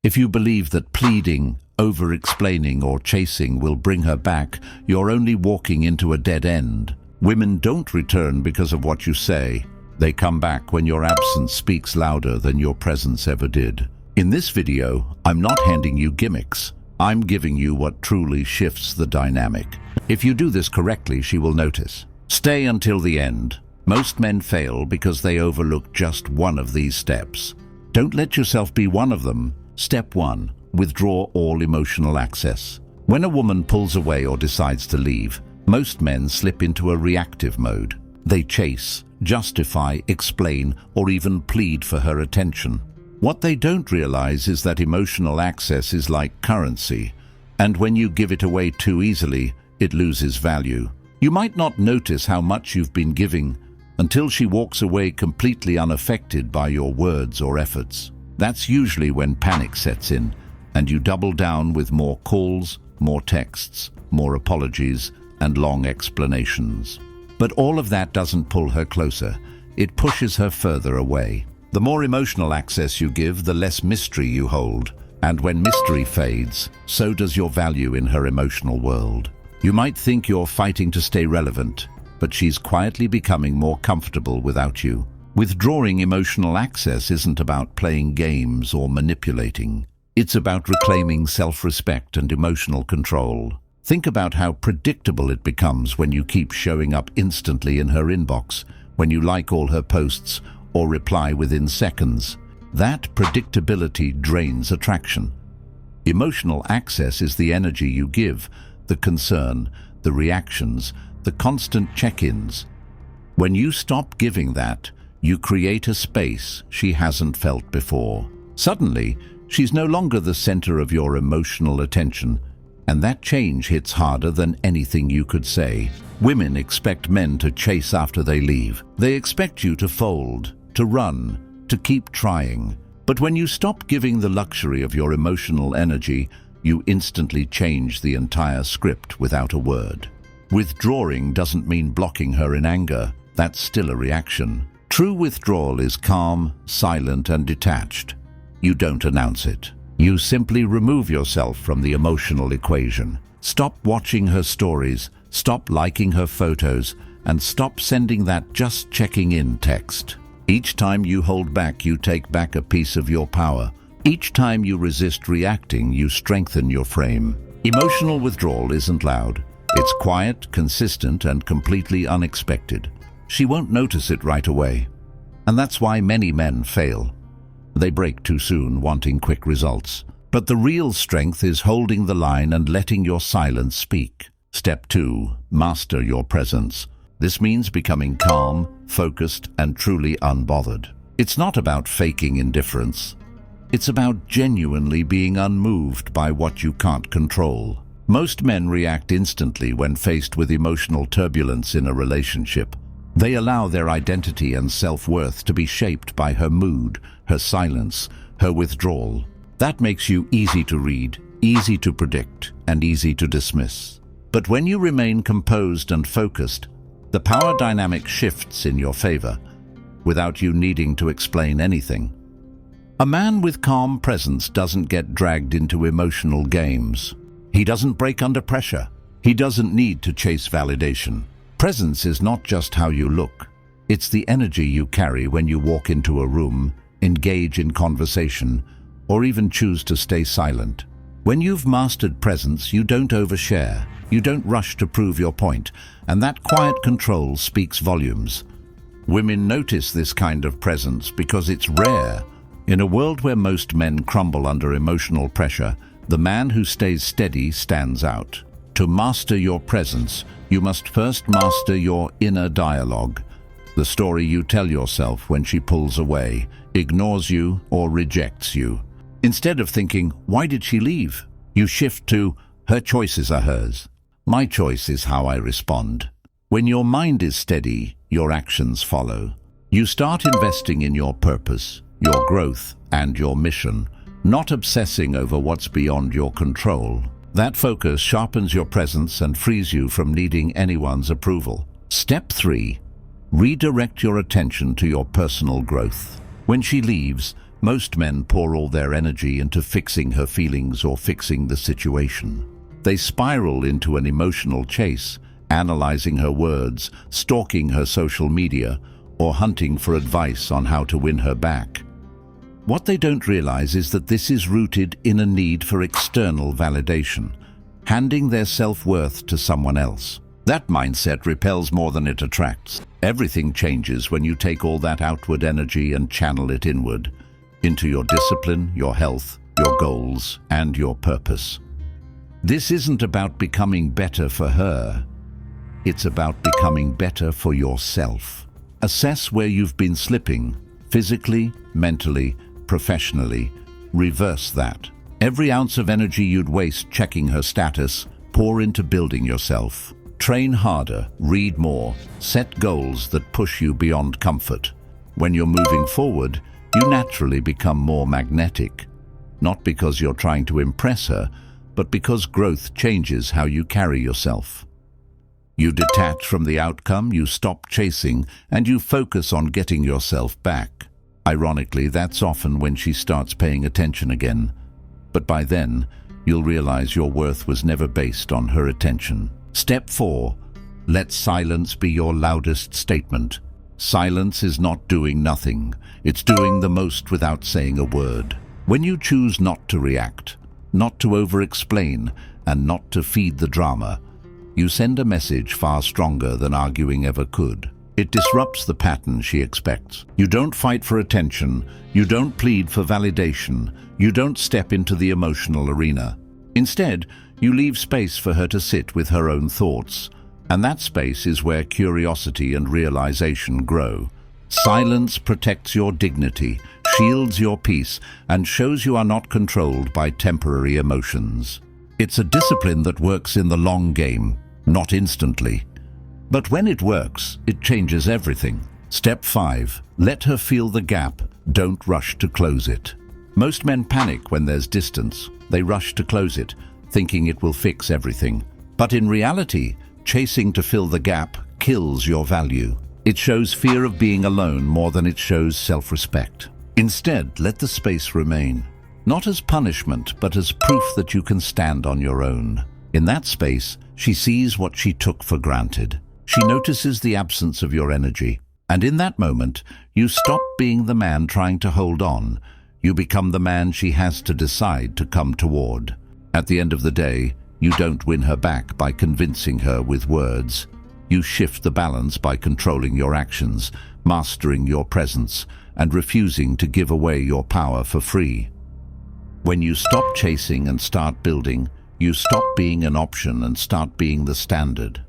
If you believe that pleading, over-explaining or chasing will bring her back, you're only walking into a dead end. Women don't return because of what you say. They come back when your absence speaks louder than your presence ever did. In this video, I'm not handing you gimmicks. I'm giving you what truly shifts the dynamic. If you do this correctly, she will notice. Stay until the end. Most men fail because they overlook just one of these steps. Don't let yourself be one of them. Step 1. Withdraw all emotional access. When a woman pulls away or decides to leave, most men slip into a reactive mode. They chase, justify, explain, or even plead for her attention. What they don't realize is that emotional access is like currency, and when you give it away too easily, it loses value. You might not notice how much you've been giving until she walks away completely unaffected by your words or efforts. That's usually when panic sets in, and you double down with more calls, more texts, more apologies, and long explanations. But all of that doesn't pull her closer. It pushes her further away. The more emotional access you give, the less mystery you hold. And when mystery fades, so does your value in her emotional world. You might think you're fighting to stay relevant, but she's quietly becoming more comfortable without you. Withdrawing emotional access isn't about playing games or manipulating. It's about reclaiming self-respect and emotional control. Think about how predictable it becomes when you keep showing up instantly in her inbox, when you like all her posts or reply within seconds. That predictability drains attraction. Emotional access is the energy you give, the concern, the reactions, the constant check-ins. When you stop giving that, you create a space she hasn't felt before. Suddenly, she's no longer the center of your emotional attention, and that change hits harder than anything you could say. Women expect men to chase after they leave. They expect you to fold, to run, to keep trying. But when you stop giving the luxury of your emotional energy, you instantly change the entire script without a word. Withdrawing doesn't mean blocking her in anger. That's still a reaction. True withdrawal is calm, silent, and detached. You don't announce it. You simply remove yourself from the emotional equation. Stop watching her stories, stop liking her photos, and stop sending that just checking in text. Each time you hold back, you take back a piece of your power. Each time you resist reacting, you strengthen your frame. Emotional withdrawal isn't loud. It's quiet, consistent, and completely unexpected. She won't notice it right away. And that's why many men fail. They break too soon, wanting quick results. But the real strength is holding the line and letting your silence speak. Step 2. Master your presence. This means becoming calm, focused, and truly unbothered. It's not about faking indifference. It's about genuinely being unmoved by what you can't control. Most men react instantly when faced with emotional turbulence in a relationship. They allow their identity and self-worth to be shaped by her mood, her silence, her withdrawal. That makes you easy to read, easy to predict, and easy to dismiss. But when you remain composed and focused, the power dynamic shifts in your favor, without you needing to explain anything. A man with calm presence doesn't get dragged into emotional games. He doesn't break under pressure. He doesn't need to chase validation. Presence is not just how you look. It's the energy you carry when you walk into a room, engage in conversation, or even choose to stay silent. When you've mastered presence, you don't overshare. You don't rush to prove your point, and that quiet control speaks volumes. Women notice this kind of presence because it's rare. In a world where most men crumble under emotional pressure, the man who stays steady stands out. To master your presence, you must first master your inner dialogue, the story you tell yourself when she pulls away, ignores you, or rejects you. Instead of thinking, "Why did she leave?" you shift to, "Her choices are hers. My choice is how I respond." When your mind is steady, your actions follow. You start investing in your purpose, your growth, and your mission, not obsessing over what's beyond your control. That focus sharpens your presence and frees you from needing anyone's approval. Step 3. Redirect your attention to your personal growth. When she leaves, Most men pour all their energy into fixing her feelings or fixing the situation. They spiral into an emotional chase, analyzing her words, stalking her social media, or hunting for advice on how to win her back. What they don't realize is that this is rooted in a need for external validation, handing their self-worth to someone else. That mindset repels more than it attracts. Everything changes when you take all that outward energy and channel it inward, into your discipline, your health, your goals, and your purpose. This isn't about becoming better for her. It's about becoming better for yourself. Assess where you've been slipping, physically, mentally, professionally. Reverse that. Every ounce of energy you'd waste checking her status, pour into building yourself. Train harder, read more, set goals that push you beyond comfort. When you're moving forward, you naturally become more magnetic. Not because you're trying to impress her, but because growth changes how you carry yourself. You detach from the outcome, you stop chasing, and you focus on getting yourself back. Ironically, that's often when she starts paying attention again. But by then, you'll realize your worth was never based on her attention. Step 4. Let silence be your loudest statement. Silence is not doing nothing. It's doing the most without saying a word. When you choose not to react, not to over-explain, and not to feed the drama, you send a message far stronger than arguing ever could. It disrupts the pattern she expects. You don't fight for attention. You don't plead for validation. You don't step into the emotional arena. Instead, you leave space for her to sit with her own thoughts. And that space is where curiosity and realization grow. Silence protects your dignity, shields your peace, and shows you are not controlled by temporary emotions. It's a discipline that works in the long game, not instantly. But when it works, it changes everything. Step 5. Let her feel the gap. Don't rush to close it. Most men panic when there's distance. They rush to close it, thinking it will fix everything. But in reality, chasing to fill the gap kills your value. It shows fear of being alone more than it shows self-respect. Instead, let the space remain. Not as punishment, but as proof that you can stand on your own. In that space, she sees what she took for granted. She notices the absence of your energy. And in that moment, you stop being the man trying to hold on. You become the man she has to decide to come toward. At the end of the day, you don't win her back by convincing her with words. You shift the balance by controlling your actions, mastering your presence, and refusing to give away your power for free. When you stop chasing and start building, you stop being an option and start being the standard.